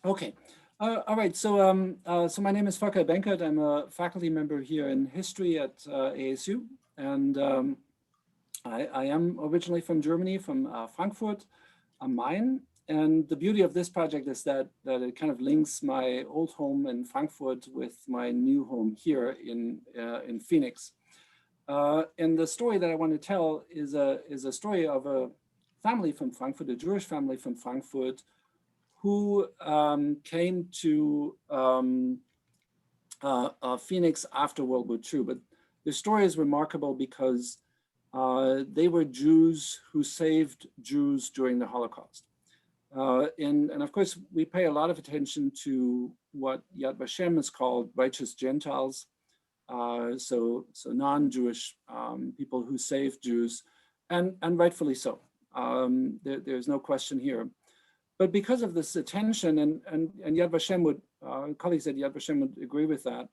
Okay. All right. So my name is Volker Benkert. I'm a faculty member here in history at ASU, and I am originally from Germany, from Frankfurt am Main. And the beauty of this project is that it kind of links my old home in Frankfurt with my new home here in Phoenix. And the story that I want to tell is a story of a family from Frankfurt, a Jewish family from Frankfurt, who came to Phoenix after World War II. But the story is remarkable because they were Jews who saved Jews during the Holocaust. And of course, we pay a lot of attention to what Yad Vashem is called righteous Gentiles, so non-Jewish people who saved Jews, and rightfully so. There's no question here. But because of this attention, and Yad Vashem would, colleagues at Yad Vashem would agree with that,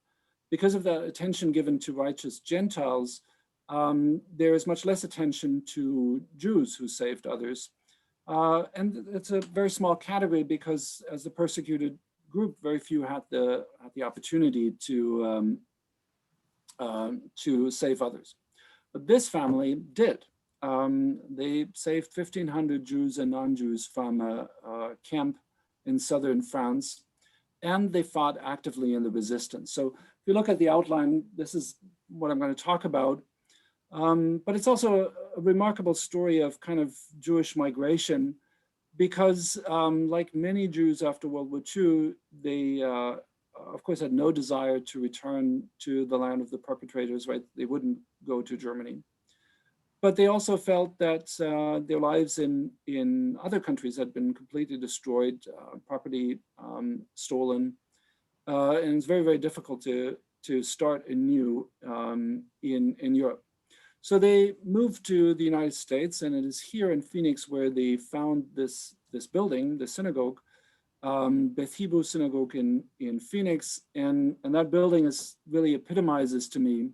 because of that attention given to righteous Gentiles, there is much less attention to Jews who saved others. And it's a very small category because as the persecuted group, very few had the opportunity to save others. But this family did. They saved 1,500 Jews and non-Jews from a camp in southern France, and they fought actively in the resistance. So if you look at the outline, this is what I'm going to talk about. But it's also a remarkable story of kind of Jewish migration, because like many Jews after World War II, they of course had no desire to return to the land of the perpetrators, right? They wouldn't go to Germany. But they also felt that their lives in other countries had been completely destroyed, property stolen, and it's very, very difficult to start anew in Europe. So they moved to the United States, and it is here in Phoenix where they found this building, the synagogue, Beth Hebrew Synagogue in Phoenix, and that building is really epitomizes to me.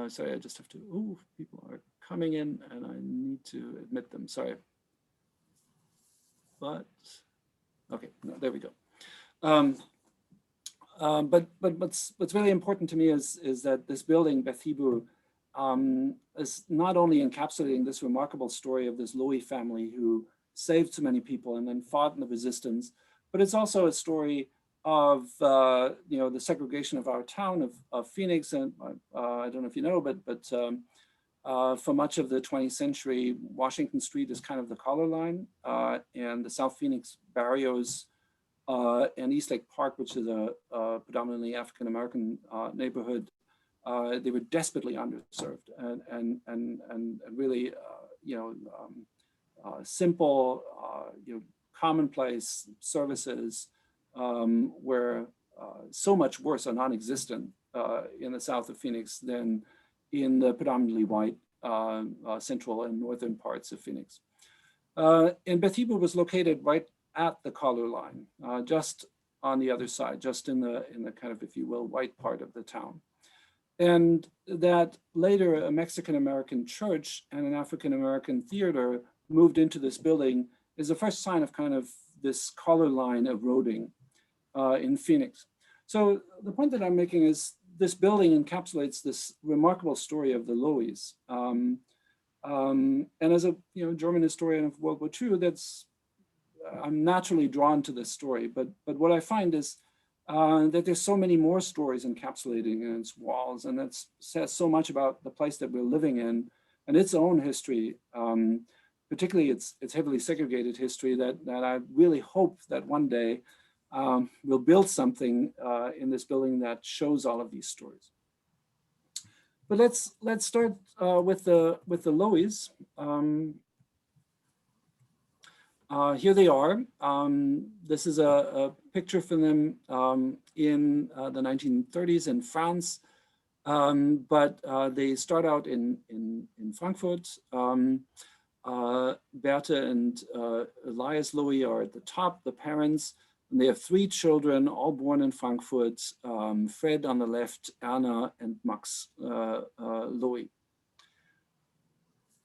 Sorry, I just have to, people are coming in and I need to admit them, sorry. But, okay, no, there we go. But what's really important to me is that this building, Beth Hebrew, is not only encapsulating this remarkable story of this Loewy family who saved so many people and then fought in the resistance, but it's also a story of the segregation of our town of Phoenix, and I don't know if you know, but for much of the 20th century, Washington Street is kind of the color line, and the South Phoenix barrios and East Lake Park, which is a predominantly African American neighborhood, they were desperately underserved and really simple commonplace services were so much worse or non-existent in the south of Phoenix than in the predominantly white central and northern parts of Phoenix. And Beth Hebrew was located right at the color line, just on the other side, just in the kind of, if you will, white part of the town. And that later a Mexican-American church and an African-American theater moved into this building is the first sign of kind of this color line eroding in Phoenix. So the point that I'm making is this building encapsulates this remarkable story of the Loewys. And as a German historian of World War II, I'm naturally drawn to this story. But what I find is that there's so many more stories encapsulating in its walls, and that says so much about the place that we're living in and its own history, particularly its heavily segregated history, that I really hope that one day we'll build something in this building that shows all of these stories. But let's start with the Loewys. Here they are. This is a picture from them in the 1930s in France, but they start out in Frankfurt. Bertha and Elias Loewy are at the top, the parents, and they have 3 children, all born in Frankfurt, Fred on the left, Anna, and Max Loewy.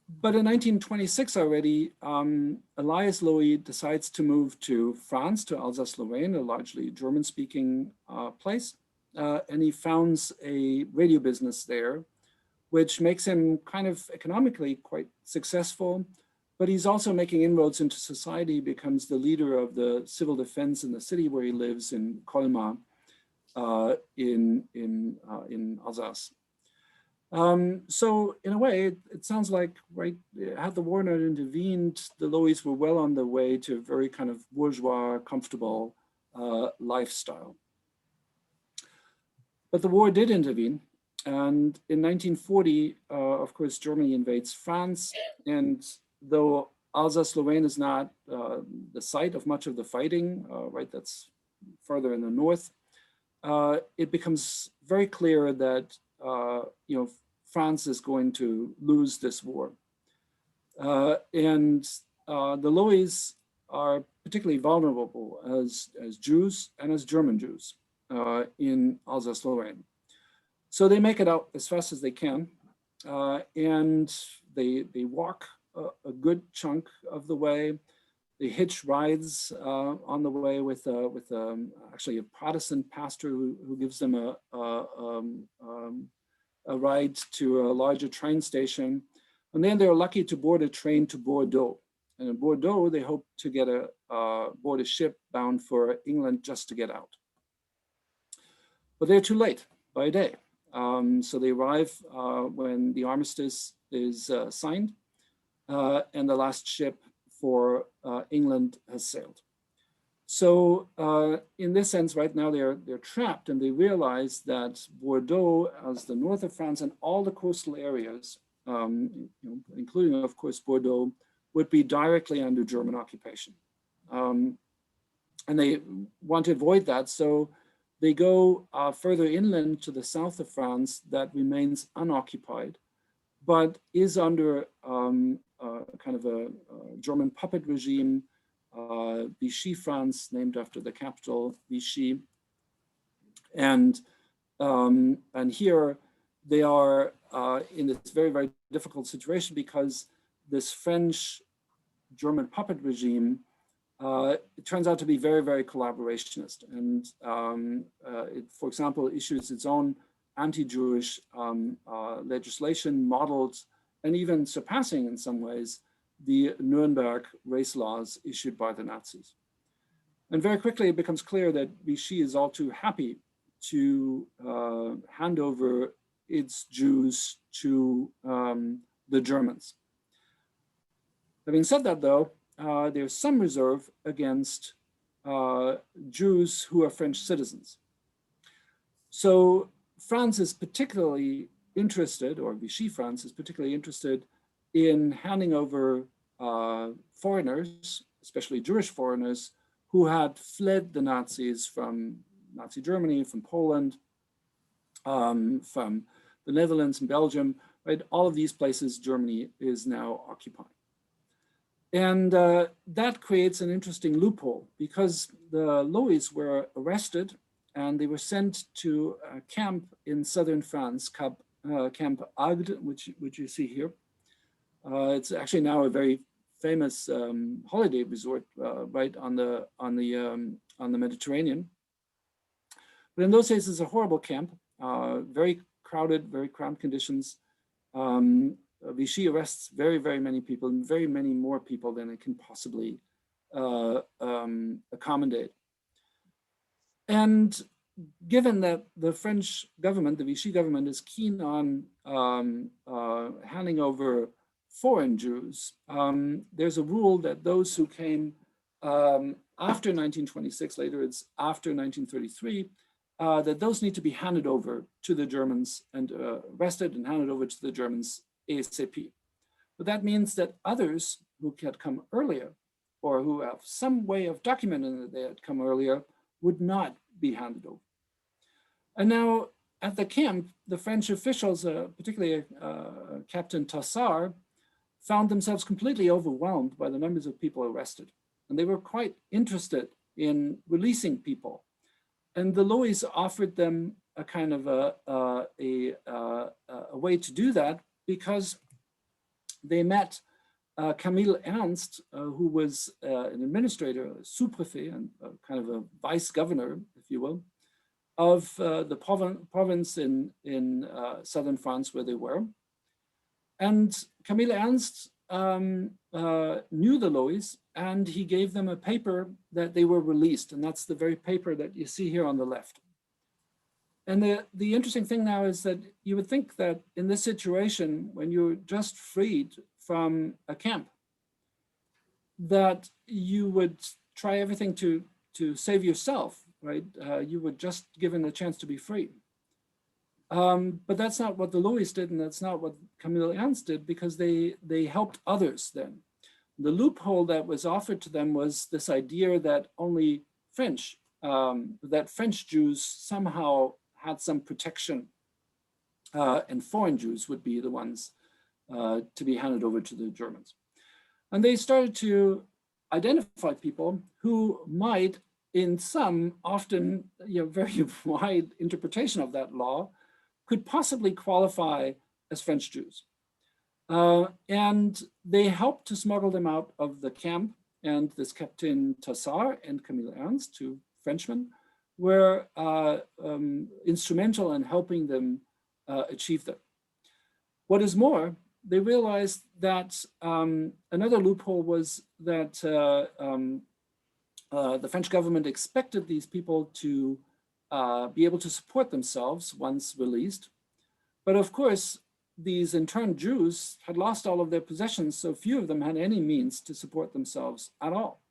But in 1926 already, Elias Loewy decides to move to France, to Alsace-Lorraine, a largely German-speaking place. And he founds a radio business there, which makes him kind of economically quite successful. But he's also making inroads into society. He becomes the leader of the civil defense in the city where he lives in Colmar, in Alsace. So in a way, it sounds like, right, had the war not intervened, the Loewys were well on their way to a very kind of bourgeois, comfortable lifestyle. But the war did intervene. And in 1940, of course, Germany invades France. And though Alsace-Lorraine is not the site of much of the fighting, right, that's further in the north, it becomes very clear that France is going to lose this war. And the Loewys are particularly vulnerable as Jews and as German Jews in Alsace-Lorraine. So they make it out as fast as they can, and they walk a good chunk of the way. They hitch rides on the way with actually a Protestant pastor who gives them a ride to a larger train station. And then they're lucky to board a train to Bordeaux. And in Bordeaux, they hope to get board a ship bound for England just to get out. But they're too late by a day. So they arrive when the armistice is signed, and the last ship for England has sailed. So in this sense, right now they're trapped, and they realize that Bordeaux, as the north of France and all the coastal areas, including of course Bordeaux, would be directly under German occupation. And they want to avoid that, so they go further inland to the south of France that remains unoccupied, but is under kind of a German puppet regime, Vichy France, named after the capital, Vichy. And here they are in this very, very difficult situation because this French German puppet regime it turns out to be very, very collaborationist. And it, for example, issues its own anti-Jewish legislation modeled and even surpassing in some ways the Nuremberg race laws issued by the Nazis. And very quickly it becomes clear that Vichy is all too happy to hand over its Jews to the Germans. Having said that though, there's some reserve against Jews who are French citizens. So France is particularly interested, or Vichy France is particularly interested in handing over foreigners, especially Jewish foreigners, who had fled the Nazis from Nazi Germany, from Poland, from the Netherlands and Belgium, right? All of these places Germany is now occupying. And that creates an interesting loophole because the Loewys were arrested and they were sent to a camp in southern France, Camp Agde, which you see here. It's actually now a very famous holiday resort right on the Mediterranean. But in those days, it's a horrible camp, very crowded, very cramped conditions. Vichy arrests very, very many people, and very many more people than it can possibly accommodate. And given that the French government, the Vichy government, is keen on handing over foreign Jews, there's a rule that those who came after 1926, later it's after 1933, that those need to be handed over to the Germans and arrested and handed over to the Germans ASAP. But that means that others who had come earlier or who have some way of documenting that they had come earlier would not be handed over. And now at the camp, the French officials, particularly Captain Tassard, found themselves completely overwhelmed by the numbers of people arrested. And they were quite interested in releasing people. And the Loewys offered them a kind of a way to do that, because they met Camille Ernst, who was an administrator, a sous-prefet, and kind of a vice governor, if you will, of the province in southern France where they were. And Camille Ernst knew the Loewys, and he gave them a paper that they were released. And that's the very paper that you see here on the left. And the interesting thing now is that you would think that in this situation, when you're just freed from a camp, that you would try everything to save yourself, right? You were just given a chance to be free. But that's not what the Loewy's did, and that's not what Camille Ernst did, because they helped others then. The loophole that was offered to them was this idea that only French Jews somehow had some protection, and foreign Jews would be the ones to be handed over to the Germans. And they started to identify people who might, in some often very wide interpretation of that law, could possibly qualify as French Jews. And they helped to smuggle them out of the camp, and this Captain Tassard and Camille Ernst, two Frenchmen, were instrumental in helping them achieve that. What is more, they realized that another loophole was that the French government expected these people to be able to support themselves once released. But of course, these interned Jews had lost all of their possessions, so few of them had any means to support themselves at all.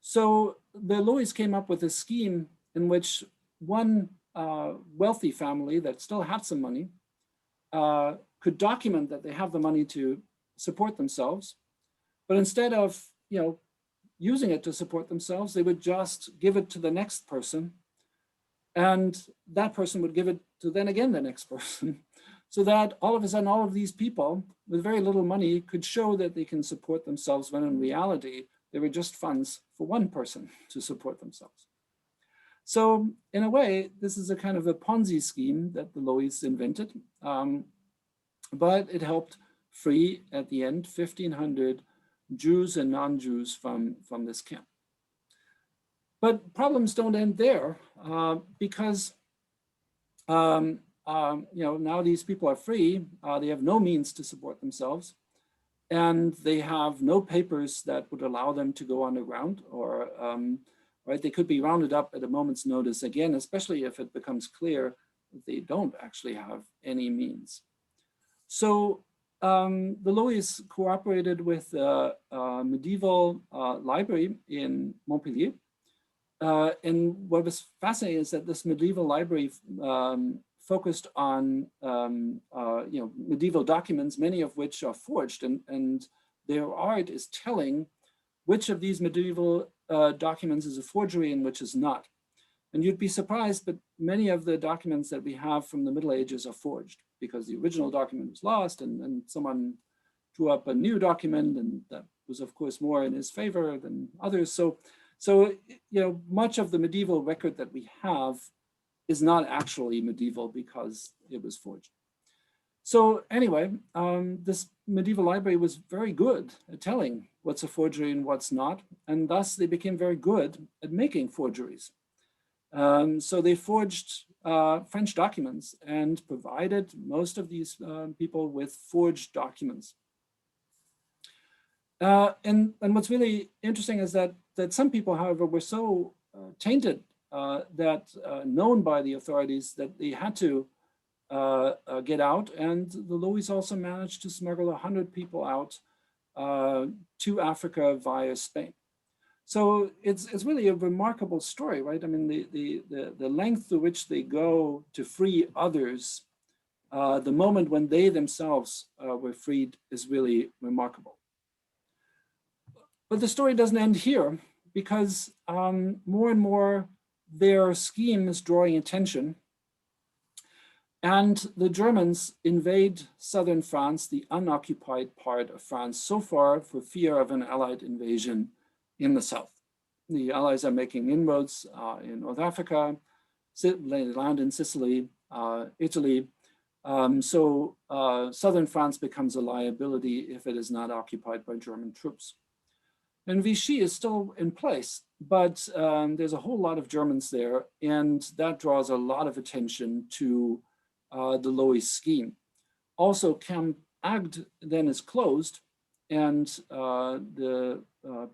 So the Loewy's came up with a scheme in which one wealthy family that still had some money could document that they have the money to support themselves, but instead of using it to support themselves, they would just give it to the next person, and that person would give it to then again the next person, so that all of a sudden all of these people with very little money could show that they can support themselves, when in reality they were just funds for one person to support themselves. So in a way, this is a kind of a Ponzi scheme that the Loewy's invented, but it helped free at the end 1,500 Jews and non-Jews from this camp. But problems don't end there, because now these people are free. They have no means to support themselves, and they have no papers that would allow them to go underground, or right, they could be rounded up at a moment's notice again, especially if it becomes clear that they don't actually have any means. So the Loewy's cooperated with a medieval library in Montpellier. And what was fascinating is that this medieval library focused on medieval documents, many of which are forged, and their art is telling which of these medieval documents is a forgery and which is not. And you'd be surprised, but many of the documents that we have from the Middle Ages are forged, because the original document was lost, and someone drew up a new document, and that was of course more in his favor than others. So much of the medieval record that we have is not actually medieval because it was forged. So anyway, this medieval library was very good at telling what's a forgery and what's not, and thus they became very good at making forgeries. So they forged French documents and provided most of these people with forged documents. And what's really interesting is that some people, however, were so tainted known by the authorities that they had to get out, and the Loewy's also managed to smuggle 100 people out to Africa via Spain. So it's really a remarkable story, right? I mean, the length to which they go to free others, the moment when they themselves were freed, is really remarkable. But the story doesn't end here, because more and more their scheme is drawing attention. And the Germans invade southern France, the unoccupied part of France, so far for fear of an Allied invasion in the south. The Allies are making inroads in North Africa, they land in Sicily, Italy, Southern France becomes a liability if it is not occupied by German troops. And Vichy is still in place, but there's a whole lot of Germans there, and that draws a lot of attention to the Loewy scheme. Also, Camp Agde then is closed, and the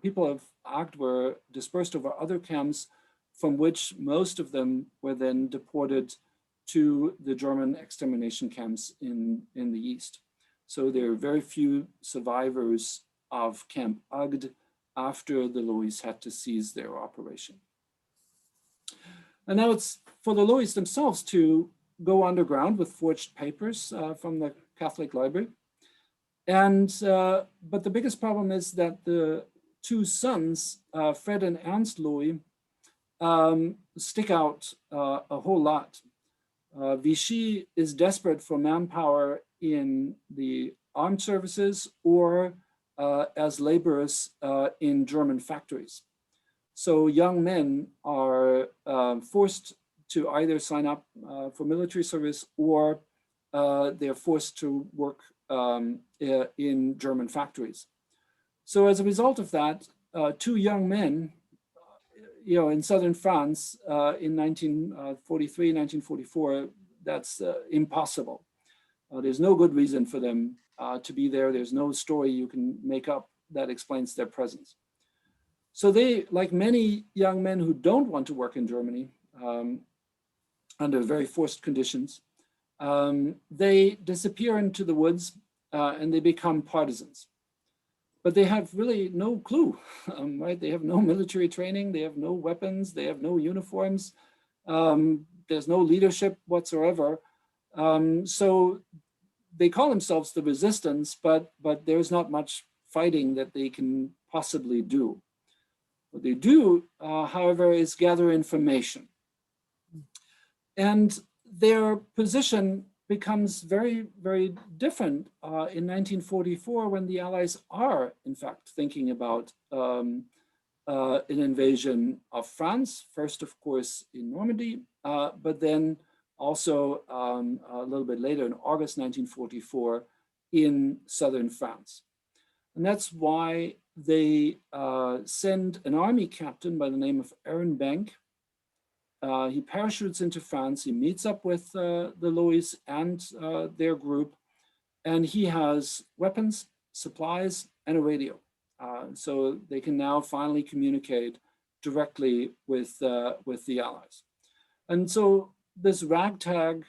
people of Agde were dispersed over other camps, from which most of them were then deported to the German extermination camps in the east. So there are very few survivors of Camp Agde after the Loewy's had to cease their operation. And now it's for the Loewy's themselves to go underground with forged papers from the Catholic Library. And, but the biggest problem is that the two sons, Fred and Ernst Loewy, stick out a whole lot. Vichy is desperate for manpower in the armed services or as laborers in German factories. So young men are forced to either sign up for military service or they're forced to work in German factories. So as a result of that, two young men, in southern France in 1943, 1944, that's impossible. There's no good reason for them to be there. There's no story you can make up that explains their presence. So they, like many young men who don't want to work in Germany under very forced conditions, they disappear into the woods and they become partisans. But they have really no clue, right? They have no military training, they have no weapons, they have no uniforms, there's no leadership whatsoever. So they call themselves the resistance, but there's not much fighting that they can possibly do. What they do, however, is gather information. And their position becomes very, very different in 1944 when the Allies are, in fact, thinking about an invasion of France, first, of course, in Normandy, but then also a little bit later in August 1944 in southern France. And that's why they send an army captain by the name of Ehrenbank. He parachutes into France, he meets up with the Loewy's and their group, and he has weapons, supplies, and a radio. So they can now finally communicate directly with the Allies. And so this ragtag,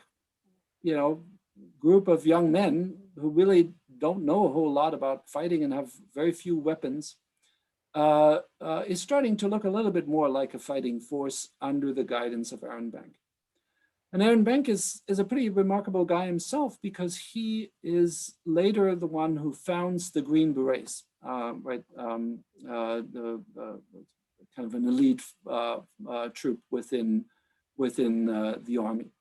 group of young men who really don't know a whole lot about fighting and have very few weapons, is starting to look a little bit more like a fighting force under the guidance of Ehrenbank. And Ehrenbank is a pretty remarkable guy himself because he is later the one who founds the Green Berets, right? The kind of an elite troop within the army.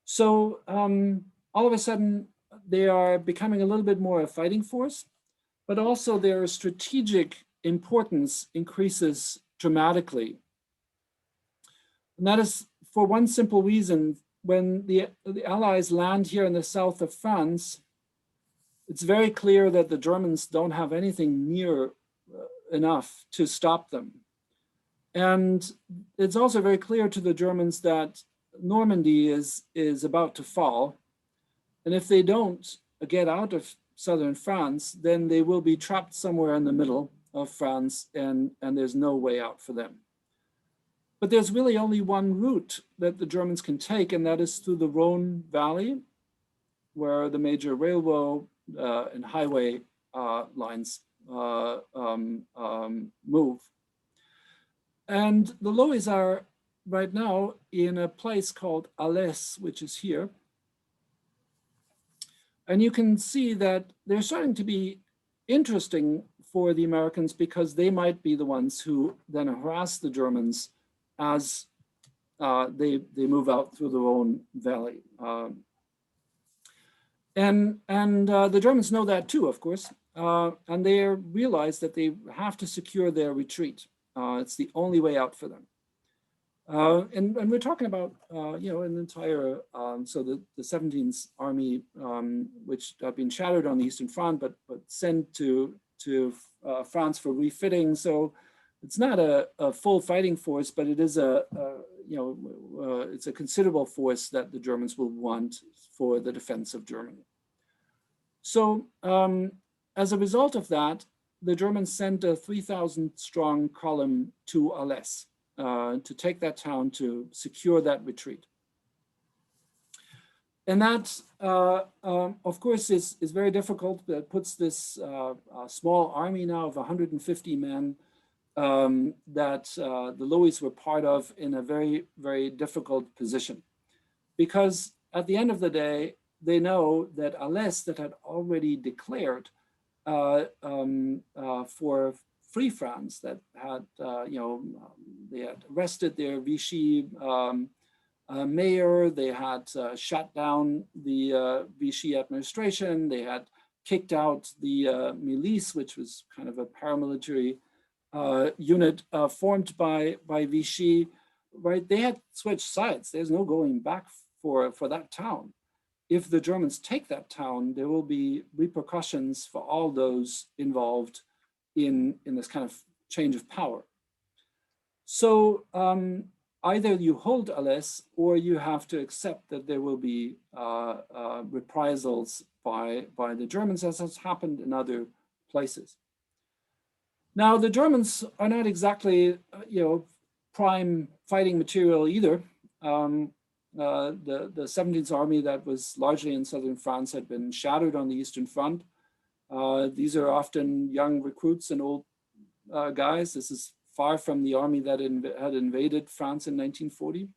So all of a sudden, they are becoming a little bit more a fighting force, but also their strategic importance increases dramatically. And that is for one simple reason. When the Allies land here in the south of France, it's very clear that the Germans don't have anything near enough to stop them. And it's also very clear to the Germans that Normandy is about to fall. And if they don't get out of southern France, then they will be trapped somewhere in the middle of France, and there's no way out for them. But there's really only one route that the Germans can take, and that is through the Rhone Valley, where the major railroad and highway lines move. And the Loewy's are right now in a place called Alès, which is here. And you can see that they're starting to be interesting for the Americans because they might be the ones who then harass the Germans as they move out through the Rhone Valley. And the Germans know that too, of course, and they realize that they have to secure their retreat. It's the only way out for them. And we're talking about, an entire, so the 17th Army, which had been shattered on the Eastern Front, but sent to France for refitting. So it's not a full fighting force, but it is it's a considerable force that the Germans will want for the defense of Germany. So as a result of that, the Germans sent a 3,000 strong column to Alès to take that town, to secure that retreat. And that, of course, is very difficult. That puts this small army now of 150 men that the Loews were part of in a very, very difficult position. Because at the end of the day, they know that Alès, that had already declared for Free France, that had, they had arrested their Vichy mayor, they had shut down the Vichy administration, they had kicked out the milice, which was kind of a paramilitary unit formed by Vichy, right? They had switched sides. There's no going back for that town. If the Germans take that town, there will be repercussions for all those involved in this kind of change of power. So either you hold Alès, or you have to accept that there will be reprisals by the Germans, as has happened in other places. Now, the Germans are not exactly, prime fighting material either. The 17th Army, that was largely in southern France, had been shattered on the Eastern Front. These are often young recruits and old guys. This is far from the army that had invaded France in 1940.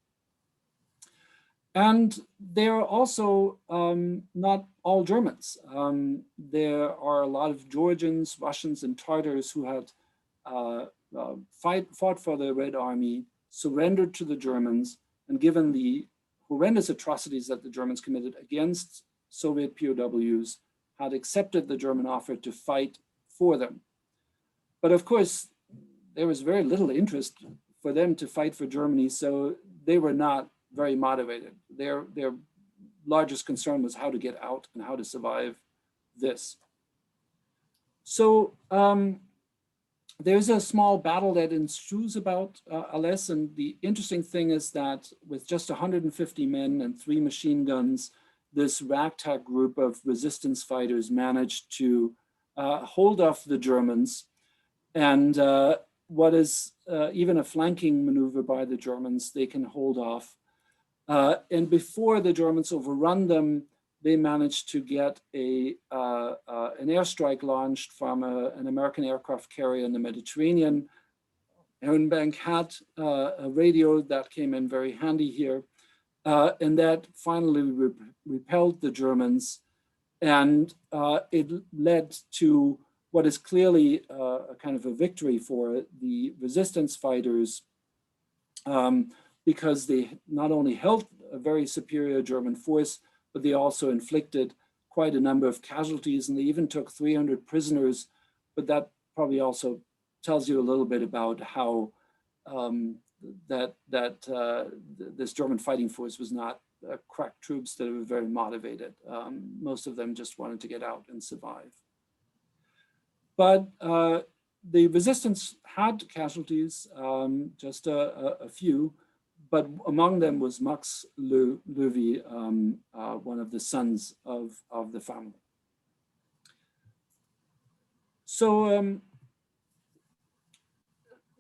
And they're also not all Germans. There are a lot of Georgians, Russians, and Tartars who had fought for the Red Army, surrendered to the Germans, and given the horrendous atrocities that the Germans committed against Soviet POWs, had accepted the German offer to fight for them. But of course, there was very little interest for them to fight for Germany, so they were not very motivated. Their largest concern was how to get out and how to survive this. So there's a small battle that ensues about Alès, and the interesting thing is that with just 150 men and 3 machine guns, this ragtag group of resistance fighters managed to hold off the Germans. And what is even a flanking maneuver by the Germans, they can hold off. And before the Germans overrun them, they managed to get an airstrike launched from an American aircraft carrier in the Mediterranean. Benkert had a radio that came in very handy here, and that finally repelled the Germans. And it led to what is clearly a kind of a victory for the resistance fighters, because they not only held a very superior German force, but they also inflicted quite a number of casualties, and they even took 300 prisoners. But that probably also tells you a little bit about how this German fighting force was not crack troops that were very motivated. Most of them just wanted to get out and survive. But the resistance had casualties, just a few, but among them was Max Loewy, one of the sons of the family. So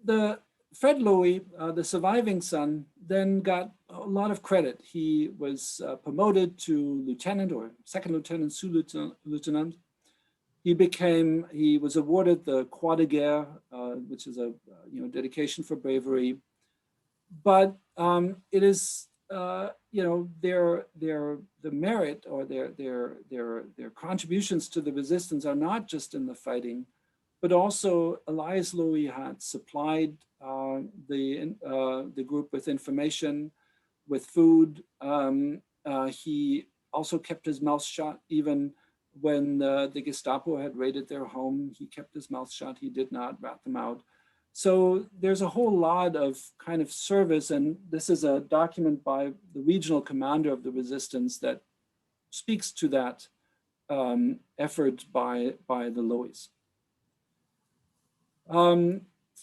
the Fred Loewy, the surviving son, then got a lot of credit. He was promoted to lieutenant or second lieutenant, sous-lieutenant. He was awarded the Croix de Guerre, which is a dedication for bravery. But it is the merit or their contributions to the resistance are not just in the fighting, but also Elias Loewy had supplied the group with information, with food. He also kept his mouth shut even when the Gestapo had raided their home. He kept his mouth shut. He did not rat them out. So there's a whole lot of kind of service, and this is a document by the regional commander of the resistance that speaks to that effort by the Loews.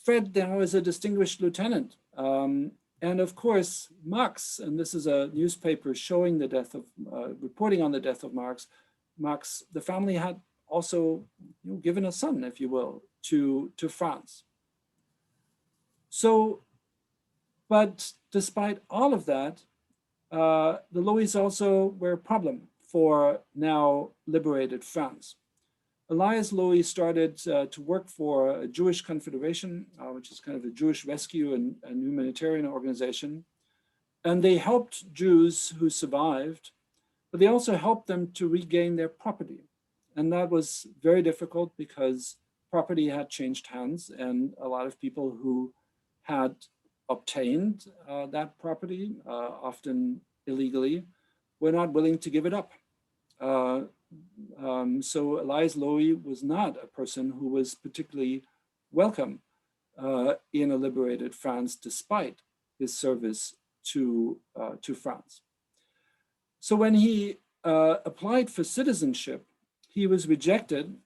Fred now is a distinguished lieutenant. And of course, Max, and this is a newspaper showing the death of, reporting on the death of Max, the family had also given a son, if you will, to France. So, but despite all of that, the Loews also were a problem for now liberated France. Elias Loewy started to work for a Jewish Confederation, which is kind of a Jewish rescue and humanitarian organization. And they helped Jews who survived, but they also helped them to regain their property. And that was very difficult because property had changed hands, and a lot of people who had obtained that property, often illegally, were not willing to give it up. So Elias Loewy was not a person who was particularly welcome in a liberated France, despite his service to France. So when he applied for citizenship, he was rejected.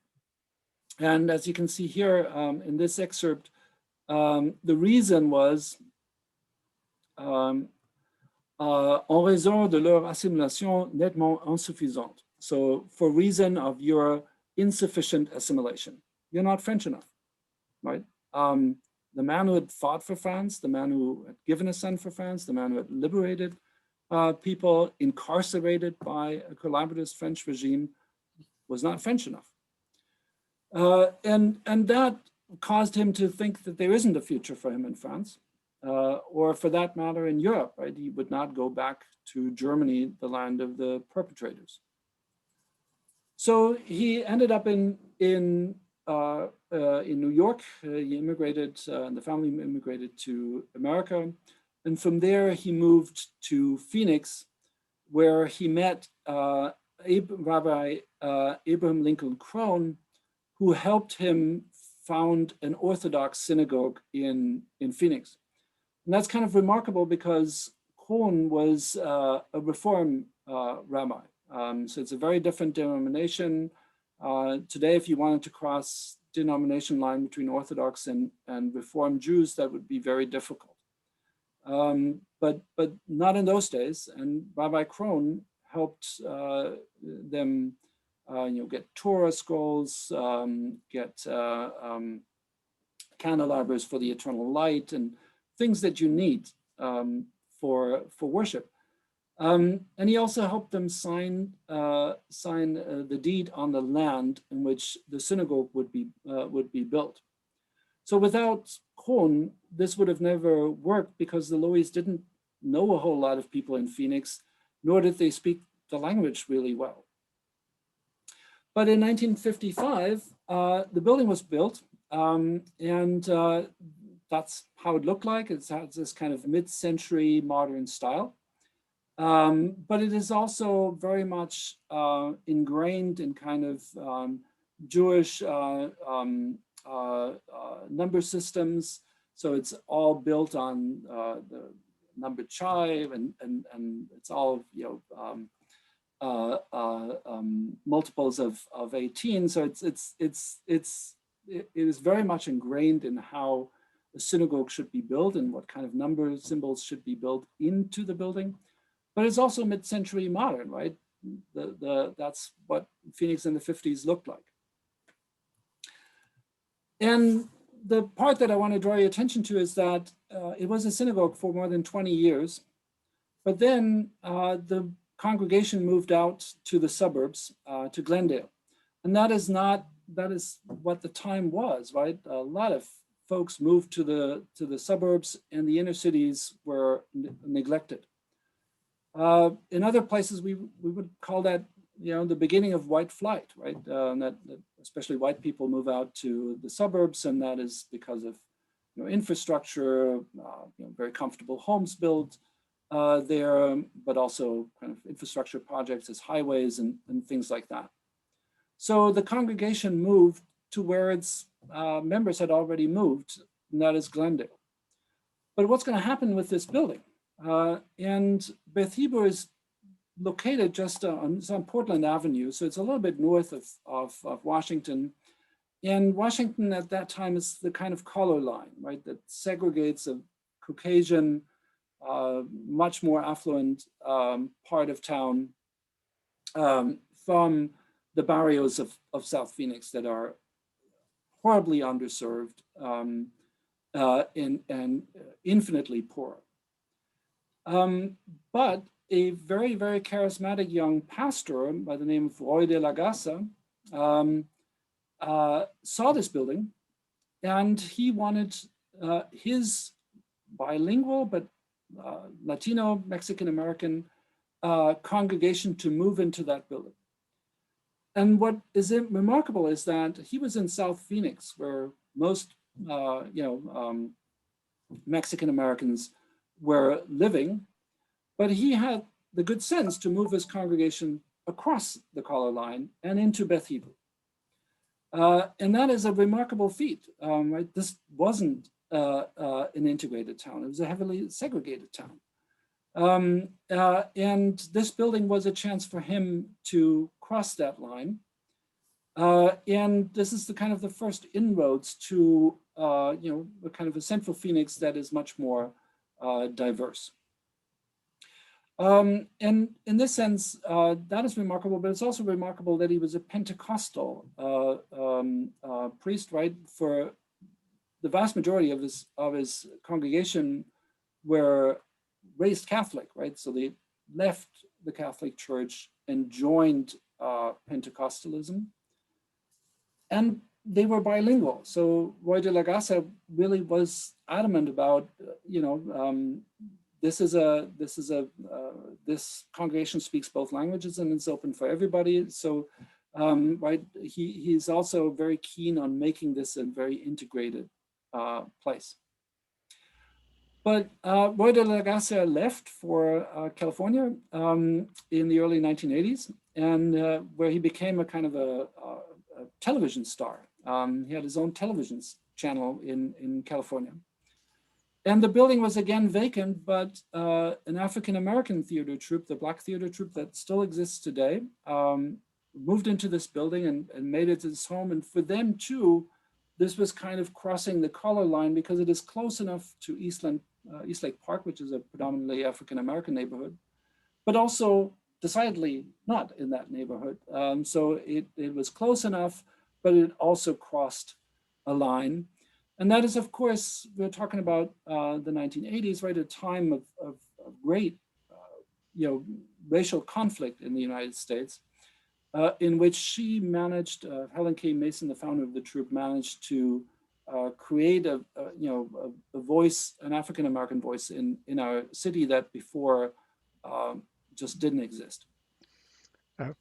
And as you can see here in this excerpt, the reason was en raison de leur assimilation nettement insuffisante. So for reason of your insufficient assimilation, you're not French enough, right? The man who had fought for France, the man who had given a son for France, the man who had liberated people incarcerated by a collaborative French regime was not French enough. And that caused him to think that there isn't a future for him in France, or for that matter in Europe, right? He would not go back to Germany, the land of the perpetrators. So he ended up in New York. He immigrated, and the family immigrated to America. And from there, he moved to Phoenix, where he met Rabbi Abraham Lincoln Crone, who helped him found an Orthodox synagogue in Phoenix. And that's kind of remarkable because Crone was a Reform rabbi. So it's a very different denomination. Today, if you wanted to cross denomination line between Orthodox and Reform Jews, that would be very difficult. But not in those days. And Rabbi Crone helped them get Torah scrolls, get candelabers for the eternal light, and things that you need for worship. And he also helped them sign the deed on the land in which the synagogue would be built. So without Crone, this would have never worked because the Loews didn't know a whole lot of people in Phoenix, nor did they speak the language really well. But in 1955, the building was built, and that's how it looked like. It has this kind of mid-century modern style. But it is also very much ingrained in kind of Jewish number systems. So it's all built on the numbered chive, and it's all multiples of 18. So it is very much ingrained in how a synagogue should be built and what kind of number symbols should be built into the building. But it's also mid-century modern, right? That's what Phoenix in the 50s looked like. And the part that I want to draw your attention to is that it was a synagogue for more than 20 years. But then the congregation moved out to the suburbs, to Glendale. And that is what the time was, right? A lot of folks moved to the suburbs, and the inner cities were neglected. In other places, we would call that, the beginning of white flight, right? That especially white people move out to the suburbs, and that is because of infrastructure, very comfortable homes built there, but also kind of infrastructure projects as highways and things like that. So the congregation moved to where its members had already moved and that is Glendale. But what's going to happen with this building? And Beth Heber is located just on Portland Avenue, so it's a little bit north of Washington. And Washington at that time is the kind of color line, right, that segregates a Caucasian, much more affluent part of town from the barrios of South Phoenix that are horribly underserved and infinitely poor. But a very, very charismatic young pastor by the name of Roy de la Gasa saw this building, and he wanted his bilingual but Latino Mexican American congregation to move into that building. And what is remarkable is that he was in South Phoenix, where most Mexican Americans were living, but he had the good sense to move his congregation across the color line and into Beth Heber. And that is a remarkable feat, right? This wasn't an integrated town. It was a heavily segregated town. And this building was a chance for him to cross that line. And this is the kind of the first inroads to, a kind of a central Phoenix that is much more diverse. And in this sense, that is remarkable, but it's also remarkable that he was a Pentecostal priest, right? For the vast majority of his congregation were raised Catholic, right? So they left the Catholic Church and joined Pentecostalism. And they were bilingual. So Roy de la Gasa really was adamant about, this congregation speaks both languages and it's open for everybody. So, right, he's also very keen on making this a very integrated place. But Roy de la Gasa left for California in the early 1980s, and where he became a kind of a television star. He had his own television channel in California. And the building was again vacant, but an African-American theater troupe, the Black Theater Troupe that still exists today, moved into this building and made it his home. And for them too, this was kind of crossing the color line because it is close enough to Eastlake Park, which is a predominantly African-American neighborhood, but also decidedly not in that neighborhood. So it was close enough, but it also crossed a line. And that is, of course, we're talking about the 1980s, right? A time of great, racial conflict in the United States, in which she managed, Helen K. Mason, the founder of the troupe, managed to create a voice, an African-American voice in our city that before just didn't exist.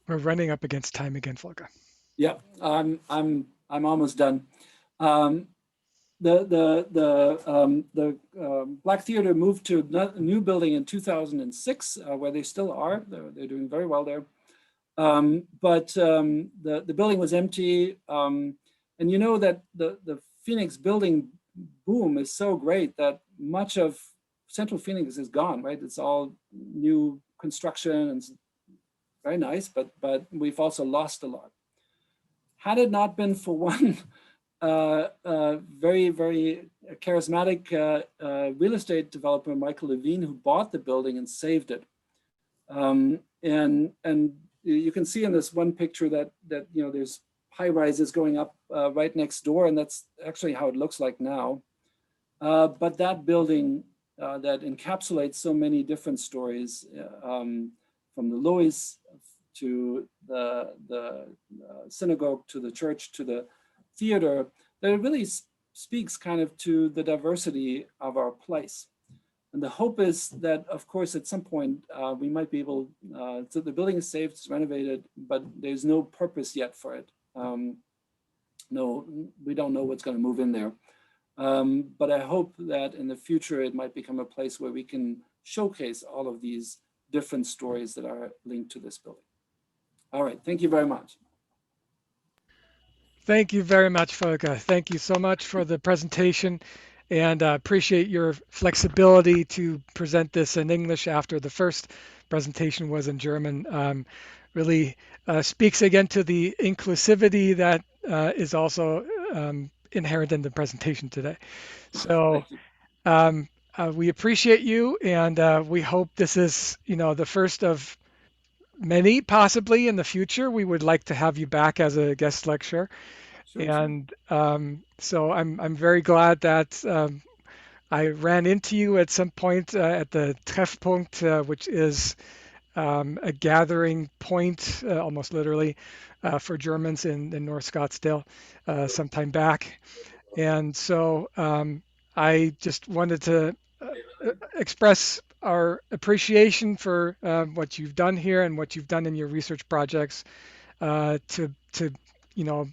We're running up against time again, Volker. Yeah, I'm almost done. The Black Theater moved to a new building in 2006, where they still are. They're doing very well there. But the building was empty, and you know that the Phoenix building boom is so great that much of Central Phoenix is gone. Right, it's all new construction and it's very nice, but we've also lost a lot. Had it not been for one very, very charismatic real estate developer, Michael Levine, who bought the building and saved it. And you can see in this one picture that there's high rises going up right next door, and that's actually how it looks like now. But that building that encapsulates so many different stories, from the Loewy's to the synagogue, to the church, to the theater, that it really speaks kind of to the diversity of our place. And the hope is that, of course, at some point we might be able, so the building is saved, it's renovated, but there's no purpose yet for it. No, we don't know what's going to move in there. But I hope that in the future it might become a place where we can showcase all of these different stories that are linked to this building. All right, thank you very much. Thank you very much, Volker. Thank you so much for the presentation. and appreciate your flexibility to present this in English after the first presentation was in German. Really speaks again to the inclusivity that is also inherent in the presentation today. So Thank you. we appreciate you, and we hope this is, the first of many possibly in the future. We would like to have you back as a guest lecturer, Sure, sure. and so I'm very glad that I ran into you at some point at the Treffpunkt, which is a gathering point, almost literally, for Germans in North Scottsdale some time back. And so I just wanted to express our appreciation for what you've done here and what you've done in your research projects to you know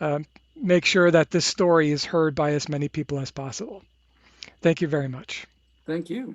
um, make sure that this story is heard by as many people as possible. Thank you very much. Thank you.